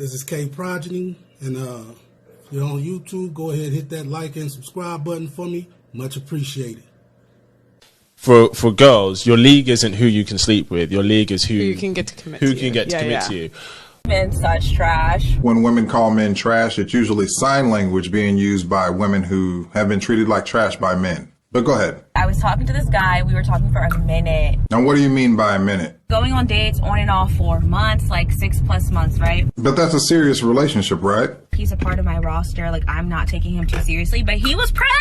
This is K Progeny, and if you're on YouTube, go ahead, hit that like and subscribe button for me. Much appreciated. For girls, your league isn't who you can sleep with. Your league is who you can get to commit to. Who can get to commit to you. Men such trash. When women call men trash, it's usually sign language being used by women who have been treated like trash by men. But go ahead. I was talking to this guy. We were talking for a minute. Now, what do you mean by a minute? Going on dates on and off for months, like 6+ months, right? But that's a serious relationship, right? He's a part of my roster. Like, I'm not taking him too seriously, but he was pressed.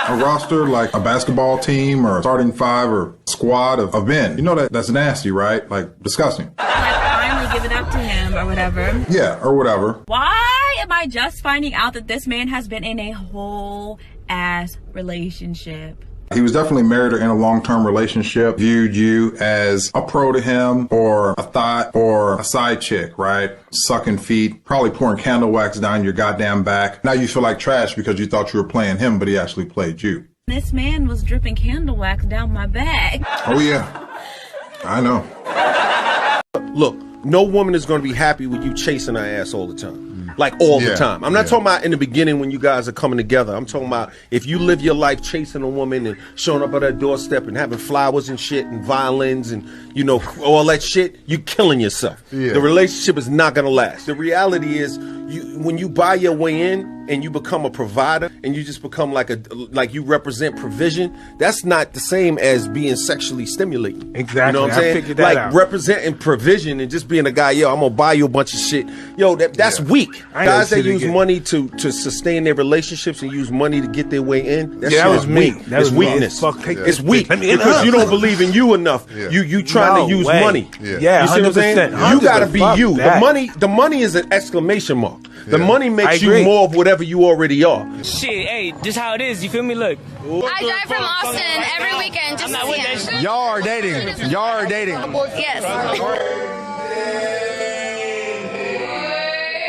A roster like a basketball team or a starting five or squad of men. You know that's nasty, right? Like, disgusting. Like, finally give it up to him or whatever. Yeah, or whatever. Why am I just finding out that this man has been in a whole ass relationship? He was definitely married or in a long-term relationship, viewed you as a pro to him or a thought or a side chick, right? Sucking feet, probably pouring candle wax down your goddamn back. Now you feel like trash because you thought you were playing him, but he actually played you. This man was dripping candle wax down my back. Oh yeah, I know. Look, no woman is going to be happy with you chasing her ass all the time. Like all the time. I'm not talking about in the beginning when you guys are coming together. I'm talking about if you live your life chasing a woman and showing up at her doorstep and having flowers and shit and violins and, you know, all that shit, you're killing yourself. Yeah. The relationship is not going to last. The reality is when you buy your way in and you become a provider and you just become like you represent provision, that's not the same as being sexually stimulating. Exactly. You know what I'm saying? Figured that out. Representing provision and just being a guy, yo, I'm gonna buy you a bunch of shit. Yo, that's weak. Guys that use money to sustain their relationships and use money to get their way in, that shit is weak. It's weakness. It's weak because you don't believe in you enough. You trying to use money. Yeah, you see what I'm saying? You gotta be you. The money is an exclamation mark. The money makes you more of whatever you already are. Shit, hey, just how it is. You feel me? Look. I drive from Austin every weekend just to see him. Y'all are dating. Y'all are dating. Yes. We're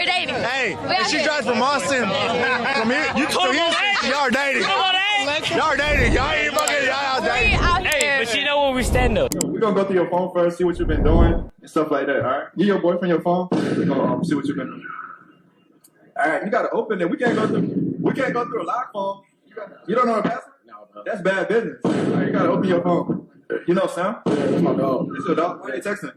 dating. Hey, she drives from Austin. From here. You told me y'all are dating. Y'all are dating. Y'all ain't fucking. Y'all dating. Hey, but you know where we stand up. We're gonna go through your phone first, see what you've been doing and stuff like that. All right. Give your boyfriend your phone. We're gonna see what you've been doing. All right, you gotta open it. We can't go through a lock phone. You don't know a password? No, bro. That's bad business. All right, you gotta open your phone. You know Sam? Yeah, that's my dog. It's your dog? Why are you texting?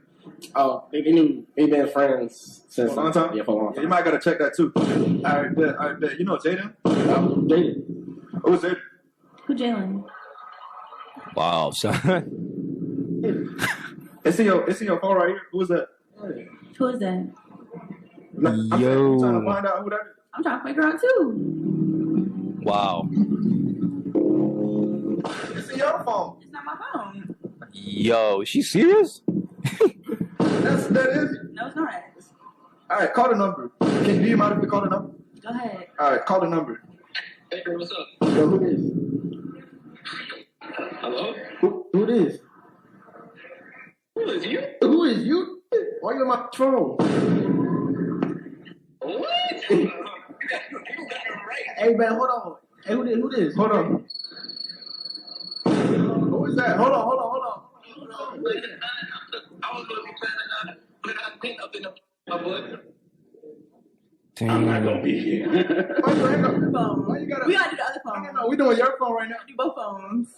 Oh, they been friends since for a long time? Yeah, for a long time. Yeah, you might gotta check that too. All right, bet. You know Jaden? Jaden. Who's Jaden? Who Jalen? Wow, son. It's in your phone right here. Who is that? Who is that? I'm trying to find out who that is. I'm trying to figure out too. Wow. It's in your phone. It's not my phone. Yo, is she serious? That is. No, it's not. All right, call the number. Do you mind if we call the number? Go ahead. All right, call the number. Hey, girl, what's up? Yo, who is? Hello? Who it is? Who is you? Who is you? Why you on my phone? What? Hey man, hold on. Hey, who this? Hold on. Who is that? Hold on. I was gonna be planning on put a pin up in the butt. I'm not gonna be here. Why you hang up your phone? Why you gotta? We gotta do the other phone. No, we doing your phone right now. Do both phones.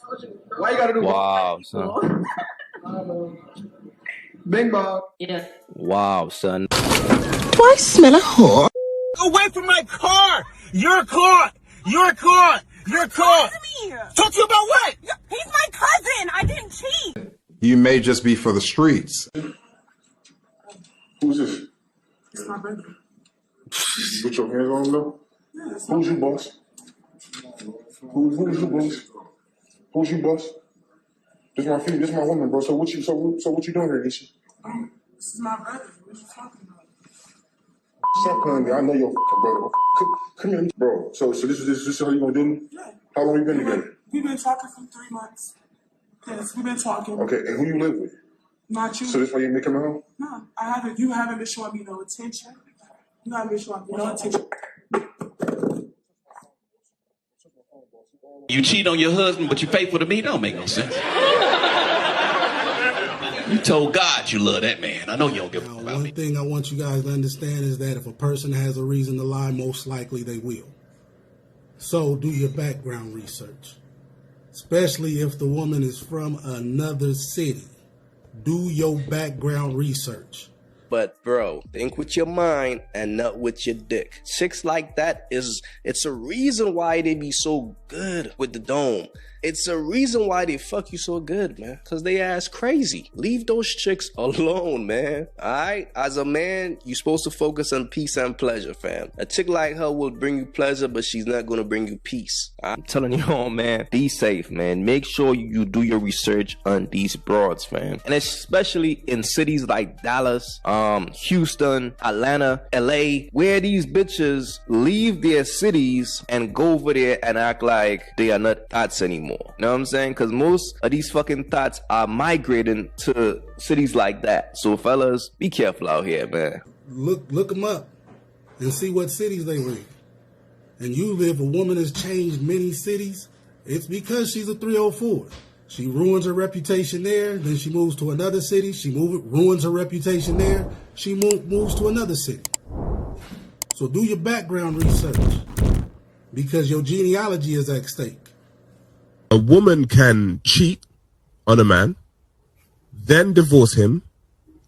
Why you gotta do? Wow, son. Bing bong. Yeah. Wow, son. Do I smell a whore? Away from my car! You're caught! You're caught! You're caught! Talk to you about what? He's my cousin. I didn't cheat. You may just be for the streets. Who's this? It's my brother. You put your hands on him though? Yes. Who's you, boss? Who's you, boss? Who's you, boss? This my feet. This my woman, bro. So what you doing here, Nisha? This is my brother. What you talking about? Stop playing me. I know your fucking brother. Come here, bro. So this is how you gonna do me? Yeah. How long you been together? We've been talking for 3 months. Yes, we've been talking. Okay, and who you live with? Not you. So this why you ain't coming home? No, I haven't. You haven't been showing me no attention. You haven't been showing me no attention. You cheat on your husband, but you faithful to me. Don't make no sense. You told God you love that man. I know you don't give a fuck about me. One thing I want you guys to understand is that if a person has a reason to lie, most likely they will. So do your background research, especially if the woman is from another city. Do your background research. But bro, think with your mind and not with your dick. Chicks like that it's a reason why they be so good with the dome. It's a reason why they fuck you so good, man. Cause they ass crazy. Leave those chicks alone, man. Alright? As a man, you're supposed to focus on peace and pleasure, fam. A chick like her will bring you pleasure, but she's not gonna bring you peace. I'm telling you all, man, be safe, man. Make sure you do your research on these broads, man. And especially in cities like Dallas, Houston, Atlanta, LA, where these bitches leave their cities and go over there and act like they are not thoughts anymore. You know what I'm saying? Because most of these fucking thoughts are migrating to cities like that. So fellas, be careful out here, man. Look them up and see what cities they were in. And usually if a woman has changed many cities, it's because she's a 304. She ruins her reputation there, then she moves to another city. She ruins her reputation there. She moves to another city. So do your background research because your genealogy is at stake. A woman can cheat on a man, then divorce him,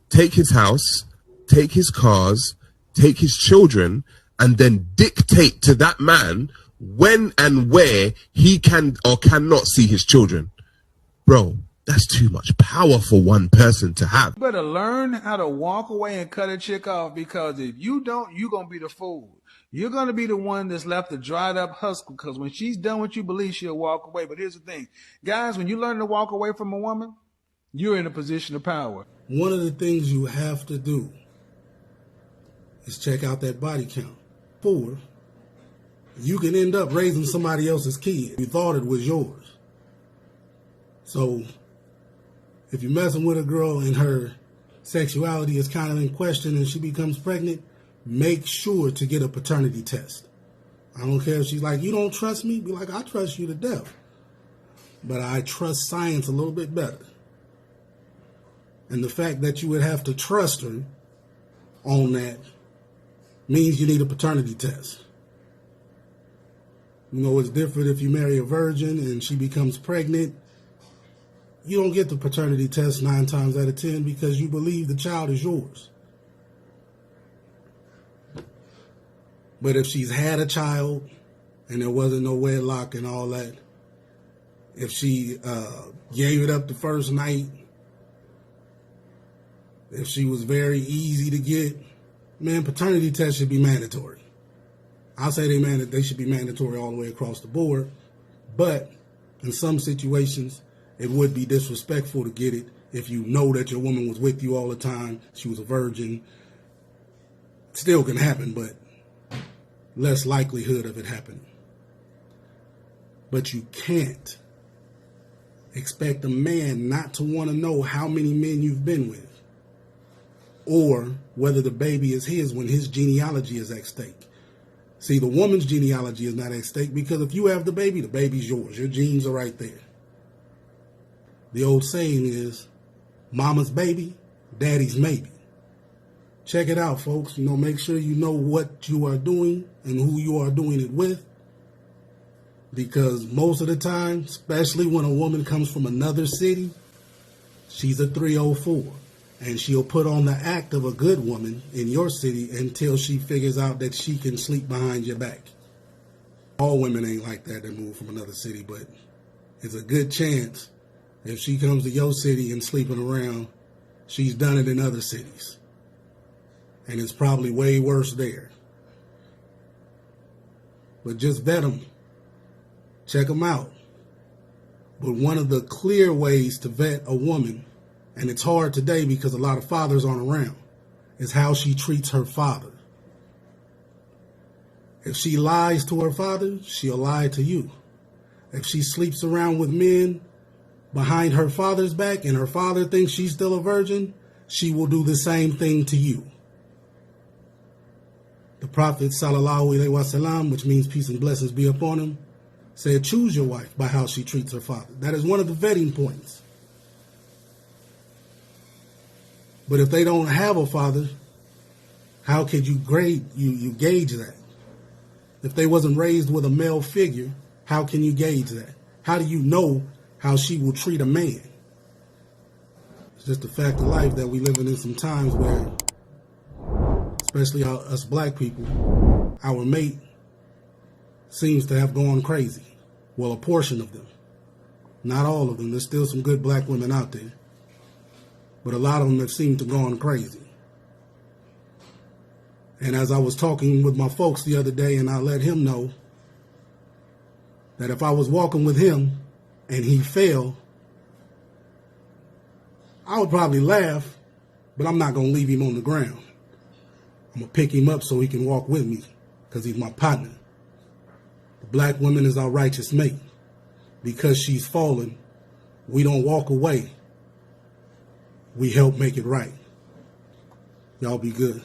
take his house, take his cars, take his children, and then dictate to that man when and where he can or cannot see his children. Bro, that's too much power for one person to have. You better learn how to walk away and cut a chick off, because if you don't, you're going to be the fool. You're going to be the one that's left a dried up husk, because when she's done what you believe, she'll walk away. But here's the thing. Guys, when you learn to walk away from a woman, you're in a position of power. One of the things you have to do is check out that body count. 4, you can end up raising somebody else's kid. You thought it was yours. So if you're messing with a girl and her sexuality is kind of in question and she becomes pregnant, make sure to get a paternity test. I don't care if she's like, you don't trust me? Be like, I trust you to death. But I trust science a little bit better. And the fact that you would have to trust her on that means you need a paternity test. You know, it's different if you marry a virgin and she becomes pregnant. You don't get the paternity test 9 times out of 10 because you believe the child is yours. But if she's had a child and there wasn't no wedlock and all that, if she gave it up the first night, if she was very easy to get, man, paternity tests should be mandatory. I'll say they should be mandatory all the way across the board. But in some situations, it would be disrespectful to get it if you know that your woman was with you all the time, she was a virgin. It still can happen, but less likelihood of it happening. But you can't expect a man not to want to know how many men you've been with or whether the baby is his when his genealogy is at stake. See, the woman's genealogy is not at stake because if you have the baby's yours. Your genes are right there. The old saying is, mama's baby, daddy's maybe. Check it out, folks. You know, make sure you know what you are doing and who you are doing it with. Because most of the time, especially when a woman comes from another city, she's a 304. And she'll put on the act of a good woman in your city until she figures out that she can sleep behind your back. All women ain't like that move from another city, but it's a good chance if she comes to your city and sleeping around, she's done it in other cities. And it's probably way worse there. But just vet them. Check them out. But one of the clear ways to vet a woman, and it's hard today because a lot of fathers aren't around, is how she treats her father. If she lies to her father, she'll lie to you. If she sleeps around with men behind her father's back and her father thinks she's still a virgin, she will do the same thing to you. The Prophet sallallahu alaihi wasallam, which means peace and blessings be upon him, said choose your wife by how she treats her father. That is one of the vetting points. But if they don't have a father, how could you gauge that? If they wasn't raised with a male figure, how can you gauge that? How do you know how she will treat a man? It's just a fact of life that we living in some times where, especially us black people, our mate seems to have gone crazy. Well, a portion of them. Not all of them. There's still some good black women out there. But a lot of them have seemed to gone crazy. And as I was talking with my folks the other day, and I let him know that if I was walking with him and he fell, I would probably laugh, but I'm not going to leave him on the ground. I'm going to pick him up so he can walk with me because he's my partner. The black woman is our righteous mate. Because she's fallen, we don't walk away. We help make it right. Y'all be good.